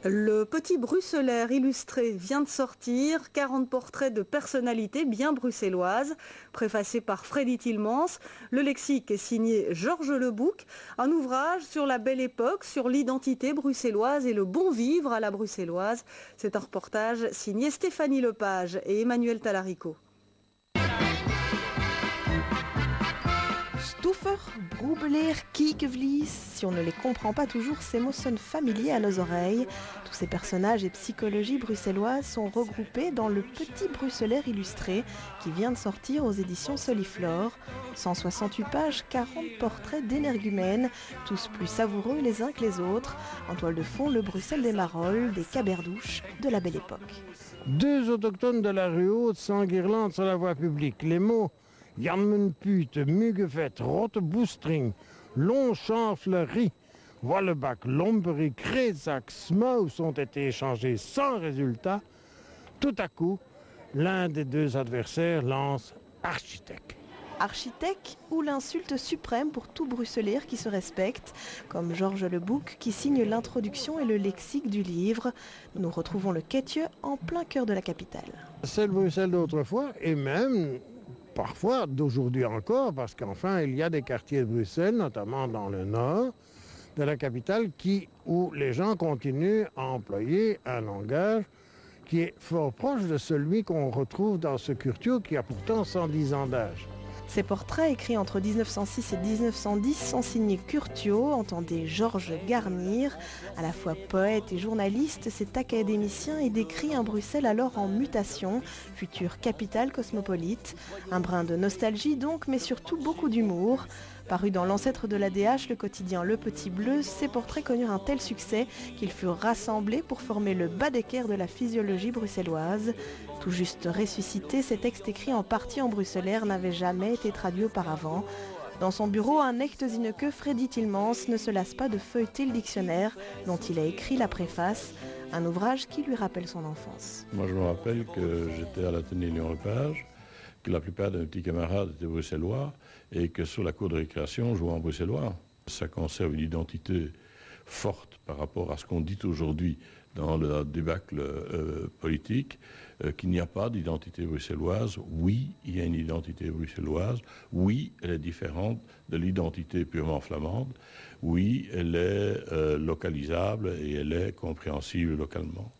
Le petit bruxellaire illustré vient de sortir, 40 portraits de personnalités bien bruxelloises, préfacés par Freddy Tillmans. Le lexique est signé Georges Lebouc, un ouvrage sur la belle époque, sur l'identité bruxelloise et le bon vivre à la bruxelloise. C'est un reportage signé Stéphanie Lepage et Emmanuel Talarico. Stouffer, Broubeleer, Kiekevlies, si on ne les comprend pas toujours, ces mots sonnent familiers à nos oreilles. Tous ces personnages et psychologies bruxelloises sont regroupés dans le Petit Bruxellaire illustré qui vient de sortir aux éditions Soliflore. 168 pages, 40 portraits d'énergumènes, tous plus savoureux les uns que les autres. En toile de fond, le Bruxelles des Marolles, des caberdouches de la belle époque. Deux autochtones de la rue Haute sans guirlande sur la voie publique. Les mots Jammenpute, Muggefett, Rotteboestring, Longchamp fleuri, Walleback, Lombery, Crézac, Smous ont été échangés sans résultat. Tout à coup, l'un des deux adversaires lance architecte. Architecte ou l'insulte suprême pour tout bruxellaire qui se respecte, comme Georges Lebouc qui signe l'introduction et le lexique du livre. Nous retrouvons le Quétieux en plein cœur de la capitale. C'est le Bruxelles d'autrefois et même parfois d'aujourd'hui encore, parce qu'enfin il y a des quartiers de Bruxelles, notamment dans le nord de la capitale, où les gens continuent à employer un langage qui est fort proche de celui qu'on retrouve dans ce Curtio qui a pourtant 110 ans d'âge. Ces portraits, écrits entre 1906 et 1910, sont signés Curtio, entendez Georges Garnir. À la fois poète et journaliste, cet académicien est décrit un Bruxelles alors en mutation, future capitale cosmopolite. Un brin de nostalgie donc, mais surtout beaucoup d'humour. Paru dans l'ancêtre de l'ADH, le quotidien Le Petit Bleu, ces portraits connurent un tel succès qu'ils furent rassemblés pour former le Baedeker de la physiologie bruxelloise. Tout juste ressuscité, ces textes écrits en partie en bruxellaire n'avaient jamais été traduits auparavant. Dans son bureau, un echte zineke, Freddy Tillmans ne se lasse pas de feuilleter le dictionnaire dont il a écrit la préface, un ouvrage qui lui rappelle son enfance. Moi je me rappelle que j'étais à l'atelier Lyon-Lepage, que la plupart de mes petits camarades étaient bruxellois et que sur la cour de récréation, on jouait en bruxellois. Ça conserve une identité forte par rapport à ce qu'on dit aujourd'hui dans le débâcle politique, qu'il n'y a pas d'identité bruxelloise. Oui, il y a une identité bruxelloise. Oui, elle est différente de l'identité purement flamande. Oui, elle est localisable et elle est compréhensible localement.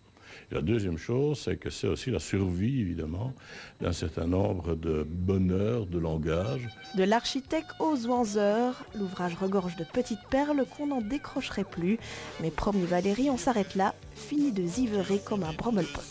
Et la deuxième chose, c'est que c'est aussi la survie, évidemment, d'un certain nombre de bonheurs de langage. De l'architecte au Zwanzeur, l'ouvrage regorge de petites perles qu'on n'en décrocherait plus. Mais promis Valérie, on s'arrête là, fini de ziverer comme un brommelpot.